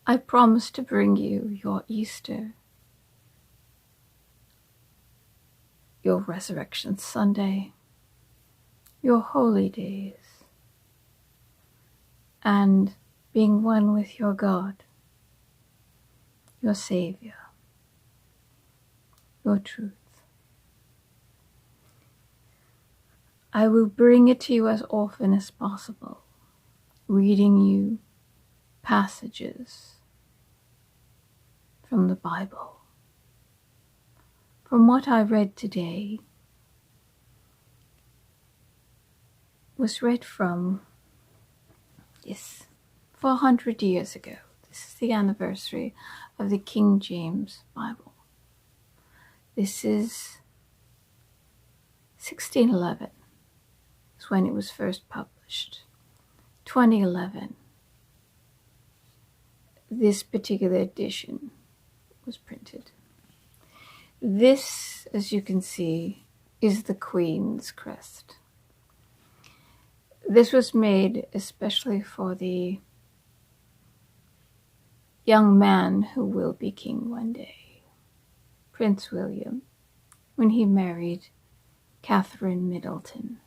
I promise to bring you your Easter, your Resurrection Sunday, your holy days, and being one with your God, your Savior, your truth. I will bring it to you as often as possible, reading you passages from the Bible. From what I read today was read from 400 years ago. This is the anniversary of the King James Bible. This is 1611 is when it was first published. 2011, this particular edition was printed. This, as you can see, is the Queen's crest. This was made especially for the young man who will be king one day, Prince William, when he married Catherine Middleton,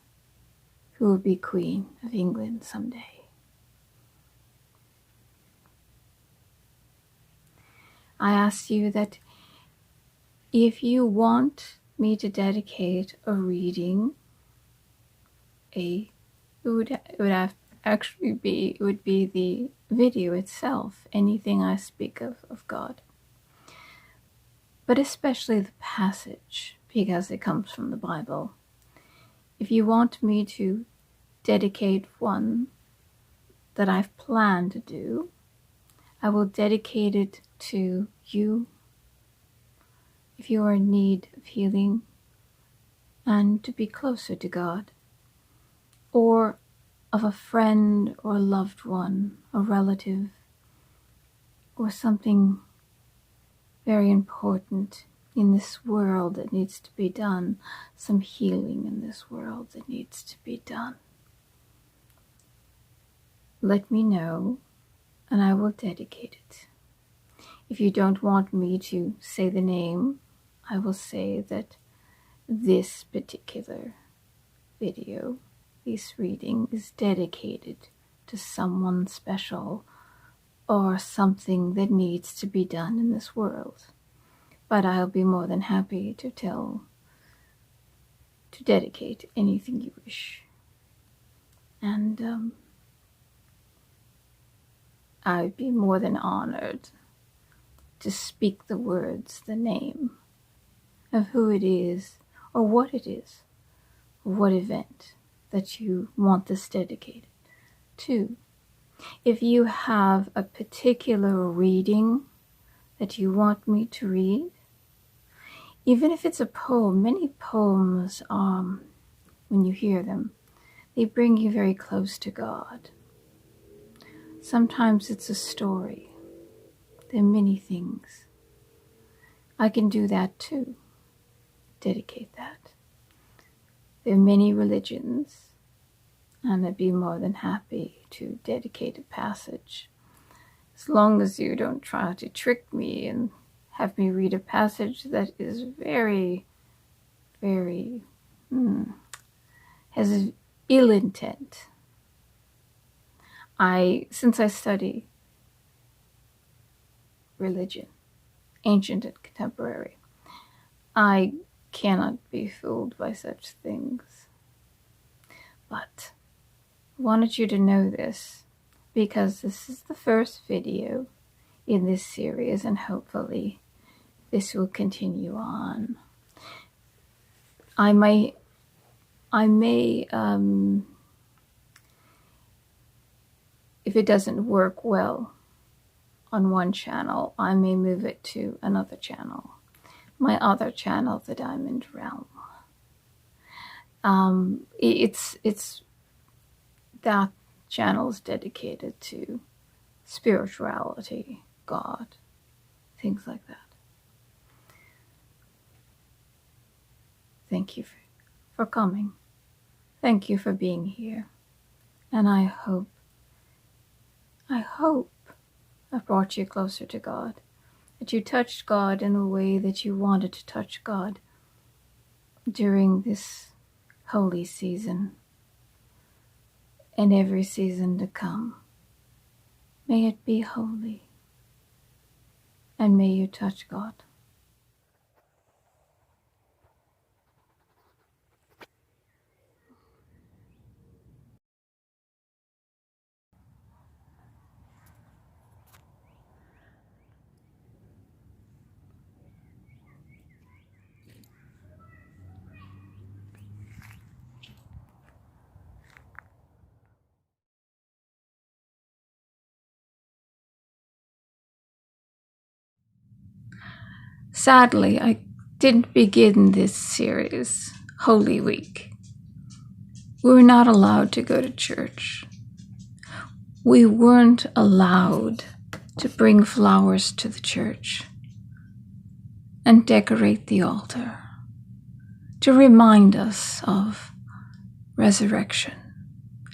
who will be Queen of England someday. I ask you that if you want me to dedicate a reading, it would be the video itself, anything I speak of God, but especially the passage, because it comes from the Bible. If you want me to dedicate one that I've planned to do, I will dedicate it to you if you are in need of healing and to be closer to God, or of a friend or loved one, a relative, or something very important in this world that needs to be done, some healing in this world that needs to be done. Let me know and I will dedicate it. If you don't want me to say the name, I will say that this particular video, this reading, is dedicated to someone special or something that needs to be done in this world. But I'll be more than happy to dedicate anything you wish. And I'd be more than honored to speak the words, the name of who it is, or what it is, or what event that you want this dedicated to. If you have a particular reading that you want me to read, even if it's a poem, many poems, when you hear them, they bring you very close to God. Sometimes it's a story. There are many things. I can do that too. Dedicate that. There are many religions, and I'd be more than happy to dedicate a passage. As long as you don't try to trick me and have me read a passage that is very, very, has ill intent. Since I study religion, ancient and contemporary, I cannot be fooled by such things. But I wanted you to know this, because this is the first video in this series, and hopefully this will continue on. I may if it doesn't work well on one channel, I may move it to another channel. My other channel, the Diamond Realm. It's that channel is dedicated to spirituality, God, things like that. Thank you for coming. Thank you for being here. And I hope have brought you closer to God, that you touched God in a way that you wanted to touch God during this holy season and every season to come. May it be holy, and may you touch God. Sadly, I didn't begin this series, Holy Week. We were not allowed to go to church. We weren't allowed to bring flowers to the church and decorate the altar to remind us of resurrection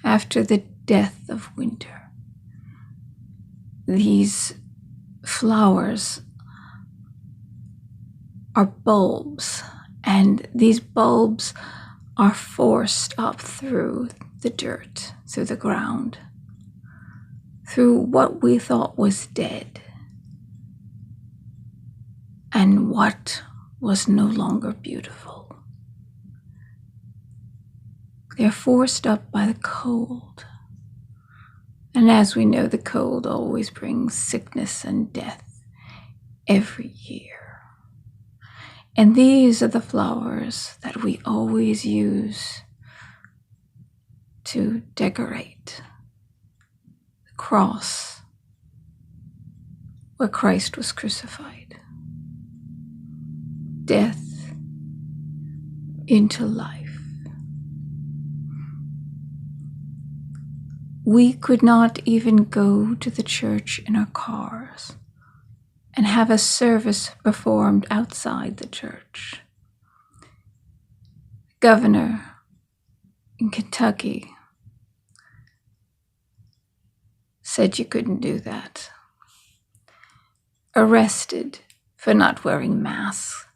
after the death of winter. These flowers are bulbs, and these bulbs are forced up through the dirt, through the ground, through what we thought was dead, and what was no longer beautiful. They're forced up by the cold. And as we know, the cold always brings sickness and death every year. And these are the flowers that we always use to decorate the cross where Christ was crucified. Death into life. We could not even go to the church in our cars and have a service performed outside the church. Governor in Kentucky said you couldn't do that. Arrested for not wearing masks,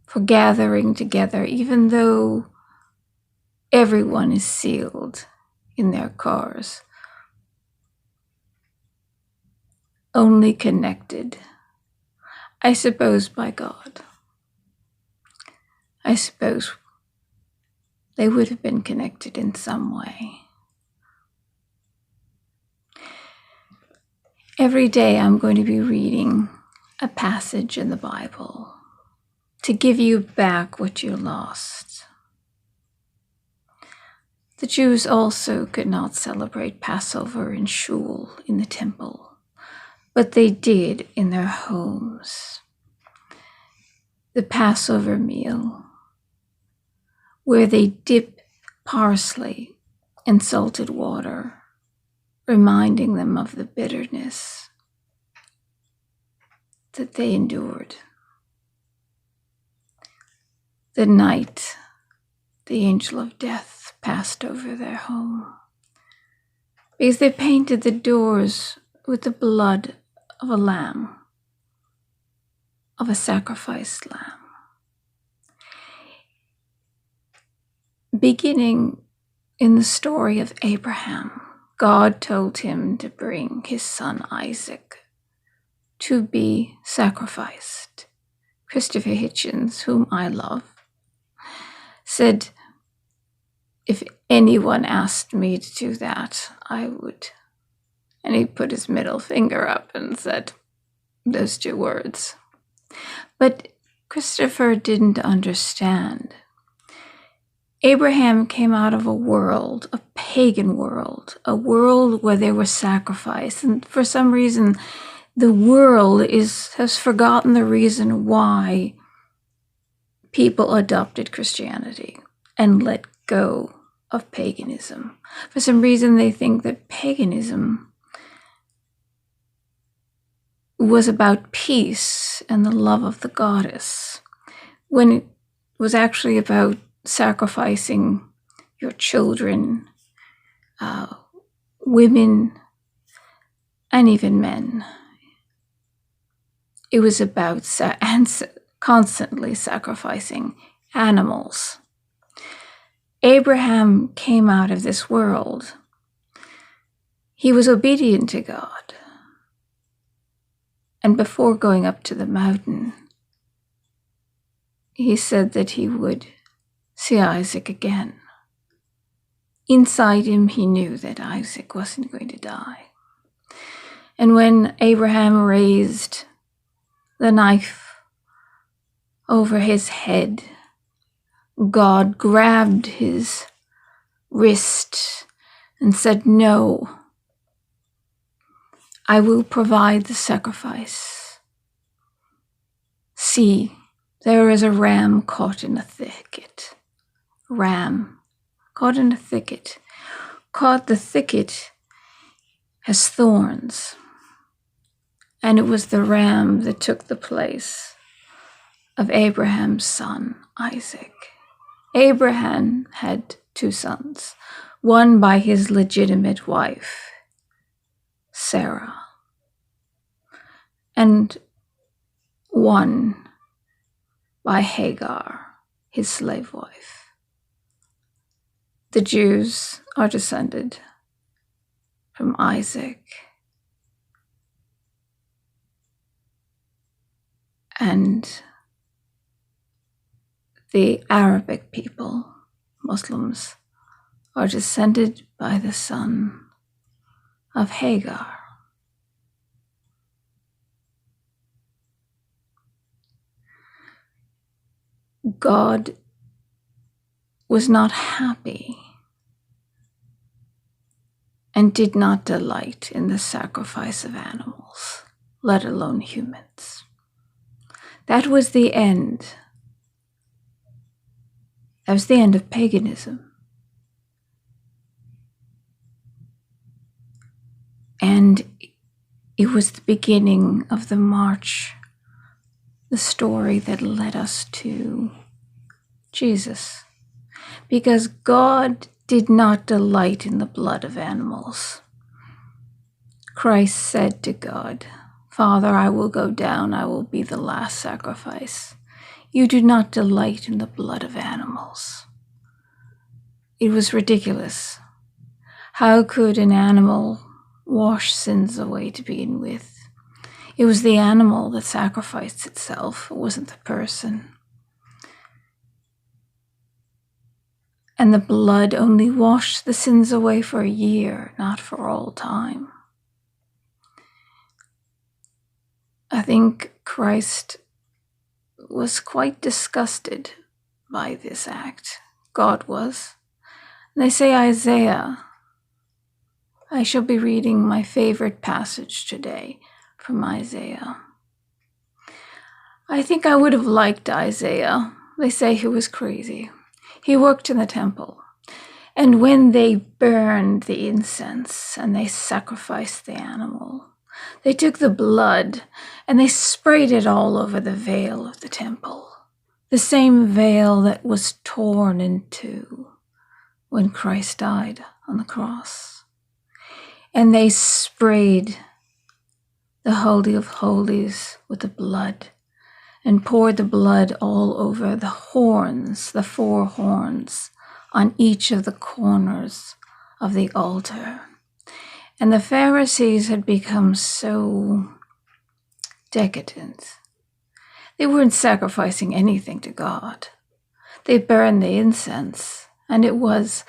for gathering together even though everyone is sealed in their cars, only connected, I suppose, by God. I suppose they would have been connected in some way. Every day I'm going to be reading a passage in the Bible to give you back what you lost. The Jews also could not celebrate Passover in shul, in the temple, but they did in their homes. The Passover meal, where they dip parsley in salted water, reminding them of the bitterness that they endured. The night the angel of death passed over their home, because they painted the doors with the blood of a lamb, of a sacrificed lamb. Beginning in the story of Abraham, God told him to bring his son Isaac to be sacrificed. Christopher Hitchens, whom I love, said, if anyone asked me to do that, I would. And he put his middle finger up and said those two words. But Christopher didn't understand. Abraham came out of a world, a pagan world, a world where there was sacrifice. And for some reason, the world has forgotten the reason why people adopted Christianity and let go of paganism. For some reason, they think that paganism was about peace and the love of the goddess, when it was actually about sacrificing your children, women, and even men. It was about constantly sacrificing animals. Abraham came out of this world. He was obedient to God. And before going up to the mountain, he said that he would see Isaac again. Inside him, he knew that Isaac wasn't going to die. And when Abraham raised the knife over his head, God grabbed his wrist and said, "No, I will provide the sacrifice. See, there is a ram caught in a thicket." Ram caught in a thicket. Caught the thicket has thorns. And it was the ram that took the place of Abraham's son, Isaac. Abraham had 2 sons, one by his legitimate wife, Sarah, and one by Hagar, his slave wife. The Jews are descended from Isaac, and the Arabic people, Muslims, are descended by the son of Hagar. God was not happy and did not delight in the sacrifice of animals, let alone humans. That was the end. That was the end of paganism. And it was the beginning of the march, the story that led us to Jesus. Because God did not delight in the blood of animals. Christ said to God, "Father, I will go down, I will be the last sacrifice. You do not delight in the blood of animals." It was ridiculous. How could an animal wash sins away to begin with? It was the animal that sacrificed itself. It wasn't the person. And the blood only washed the sins away for a year, not for all time. I think Christ was quite disgusted by this act. God was. And they say Isaiah. I shall be reading my favorite passage today from Isaiah. I think I would have liked Isaiah. They say he was crazy. He worked in the temple. And when they burned the incense and they sacrificed the animal, they took the blood and they sprayed it all over the veil of the temple. The same veil that was torn in two when Christ died on the cross. And they sprayed the Holy of Holies with the blood and poured the blood all over the horns, the 4 horns, on each of the corners of the altar. And the Pharisees had become so decadent. They weren't sacrificing anything to God. They burned the incense, and it was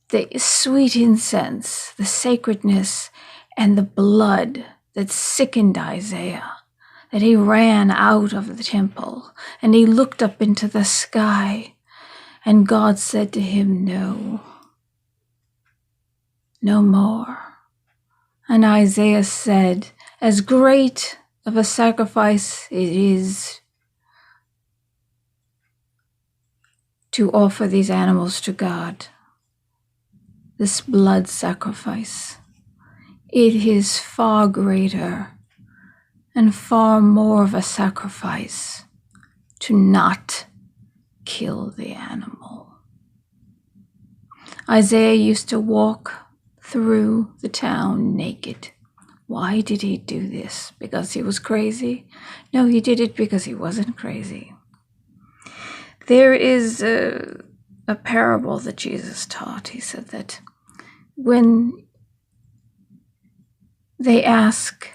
the sweet incense, the sacredness, and the blood that sickened Isaiah, that he ran out of the temple, and he looked up into the sky, and God said to him, "No, no more." And Isaiah said, as great of a sacrifice it is to offer these animals to God, this blood sacrifice, it is far greater and far more of a sacrifice to not kill the animal. Isaiah used to walk through the town naked, Why did he do this? Because he was crazy? No, he did it because he wasn't crazy. There is a parable that Jesus taught. He said that when they ask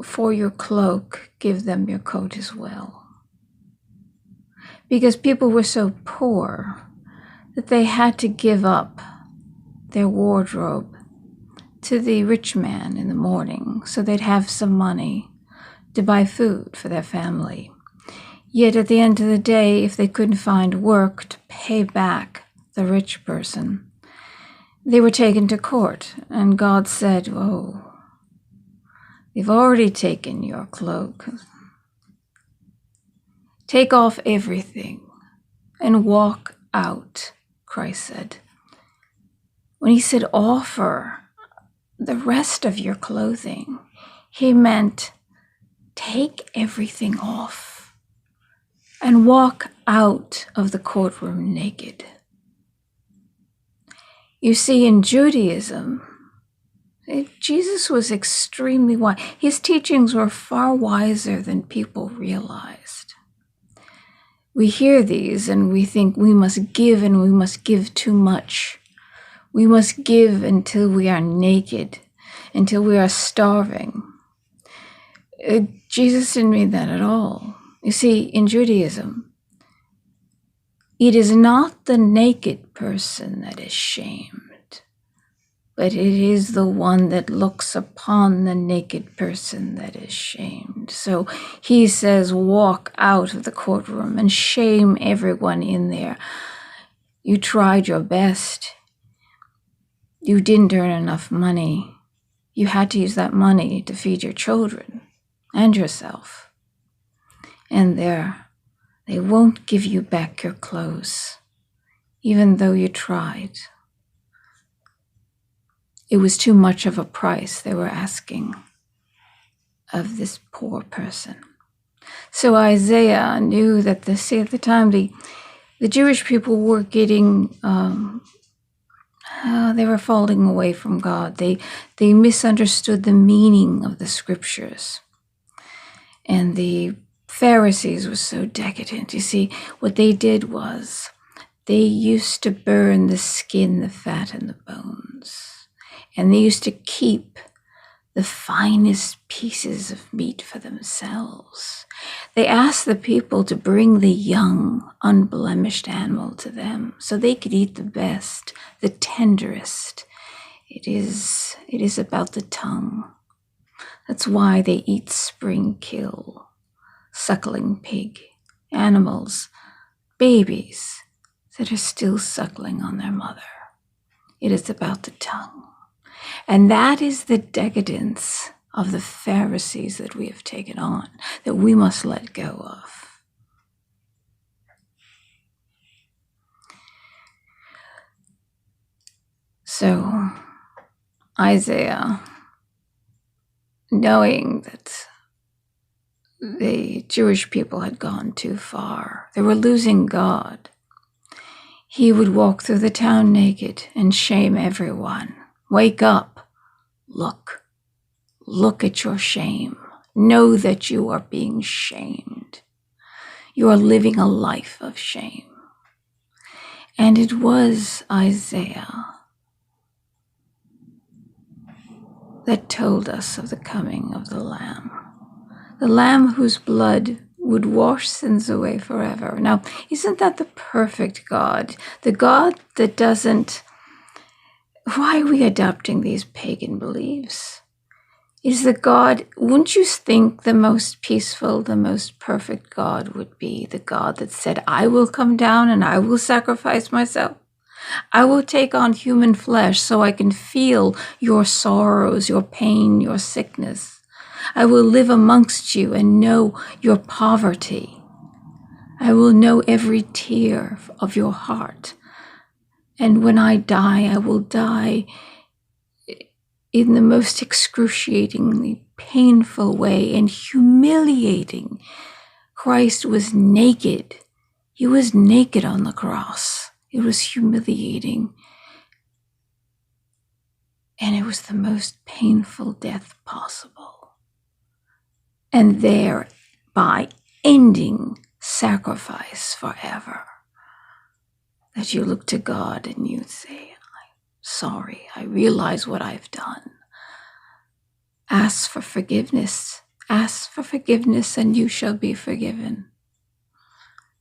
for your cloak, give them your coat as well. Because people were so poor that they had to give up their wardrobe to the rich man in the morning so they'd have some money to buy food for their family. Yet at the end of the day, if they couldn't find work to pay back the rich person, they were taken to court, and God said, "Oh, they've already taken your cloak. Take off everything and walk out," Christ said. When he said offer the rest of your clothing, he meant take everything off and walk out of the courtroom naked. You see, in Judaism, Jesus was extremely wise. His teachings were far wiser than people realized. We hear these and we think we must give, and we must give too much. We must give until we are naked, until we are starving. Jesus didn't mean that at all. You see, in Judaism, it is not the naked person that is shamed, but it is the one that looks upon the naked person that is shamed. So he says, walk out of the courtroom and shame everyone in there. You tried your best. You didn't earn enough money. You had to use that money to feed your children and yourself. And they won't give you back your clothes, even though you tried. It was too much of a price they were asking of this poor person. So Isaiah knew that at the time the Jewish people were getting, they were falling away from God. They misunderstood the meaning of the scriptures. And the Pharisees were so decadent. You see, what they did was they used to burn the skin, the fat, and the bones. And they used to keep the finest pieces of meat for themselves. They asked the people to bring the young, unblemished animal to them so they could eat the best, the tenderest. It is about the tongue. That's why they eat spring kill, suckling pig, animals, babies that are still suckling on their mother. It is about the tongue. And that is the decadence of the Pharisees that we have taken on, that we must let go of. So Isaiah, knowing that the Jewish people had gone too far, they were losing God, he would walk through the town naked and shame everyone. Wake up, look at your shame. Know that you are being shamed. You are living a life of shame. And it was Isaiah that told us of the coming of the Lamb whose blood would wash sins away forever. Now, isn't that the perfect God? The God that doesn't... Why are we adopting these pagan beliefs? Is the God, wouldn't you think the most peaceful, the most perfect God would be the God that said, I will come down and I will sacrifice myself. I will take on human flesh so I can feel your sorrows, your pain, your sickness. I will live amongst you and know your poverty. I will know every tear of your heart. And when I die, I will die in the most excruciatingly painful way and humiliating. Christ was naked. He was naked on the cross. It was humiliating. And it was the most painful death possible. And thereby ending sacrifice forever. That you look to God and you say, I'm sorry, I realize what I've done. Ask for forgiveness. Ask for forgiveness and you shall be forgiven.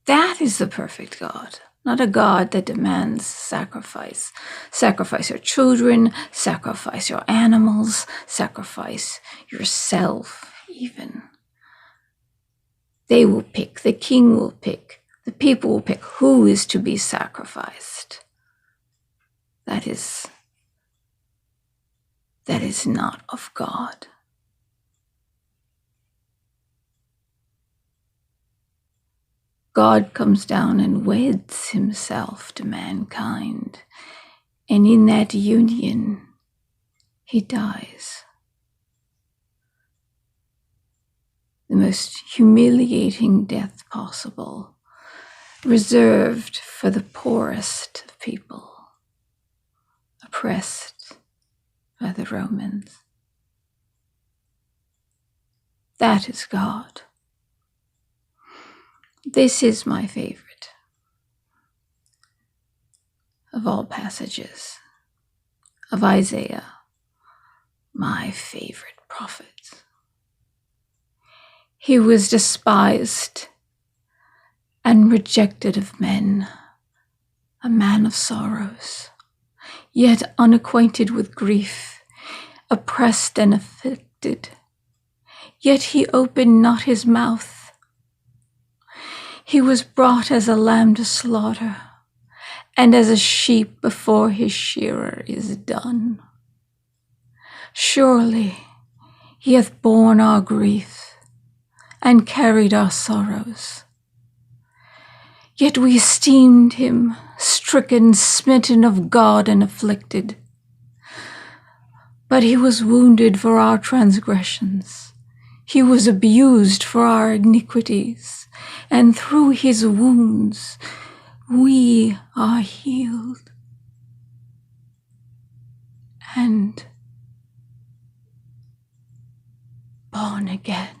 That is the perfect God, not a God that demands sacrifice. Sacrifice your children, sacrifice your animals, sacrifice yourself even. They will pick, the king will pick, the people will pick who is to be sacrificed. That is not of God. God comes down and weds himself to mankind. And in that union, he dies. The most humiliating death possible, reserved for the poorest of people, oppressed by the Romans. That is God. This is my favorite of all passages of Isaiah, my favorite prophet. He was despised and rejected of men, a man of sorrows, yet unacquainted with grief, oppressed and afflicted. Yet he opened not his mouth. He was brought as a lamb to slaughter, and as a sheep before his shearer is dumb. Surely he hath borne our grief, and carried our sorrows. Yet we esteemed him stricken, smitten of God, and afflicted. But he was wounded for our transgressions. He was abused for our iniquities, and through his wounds we are healed. And born again.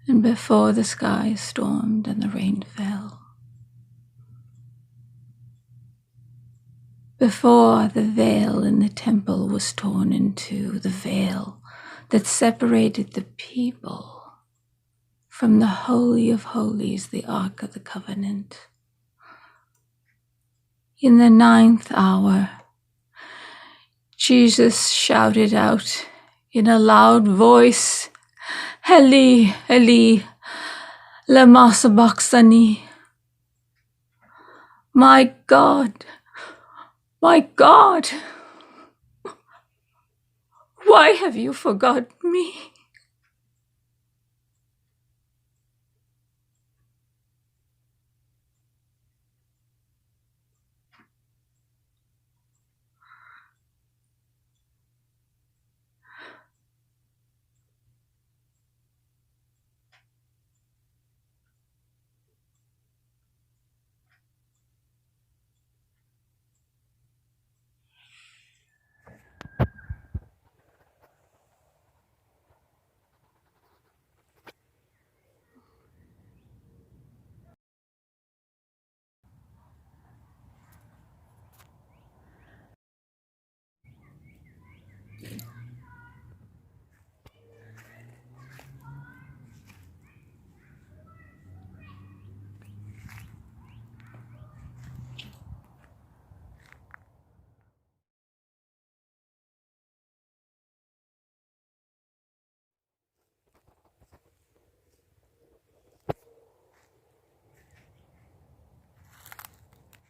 And before the sky stormed and the rain fell, before the veil in the temple was torn in two, the veil that separated the people from the Holy of Holies, the Ark of the Covenant. In the 9th hour, Jesus shouted out in a loud voice, Eli, Eli, lama sabachthani. My God, why have you forgotten me?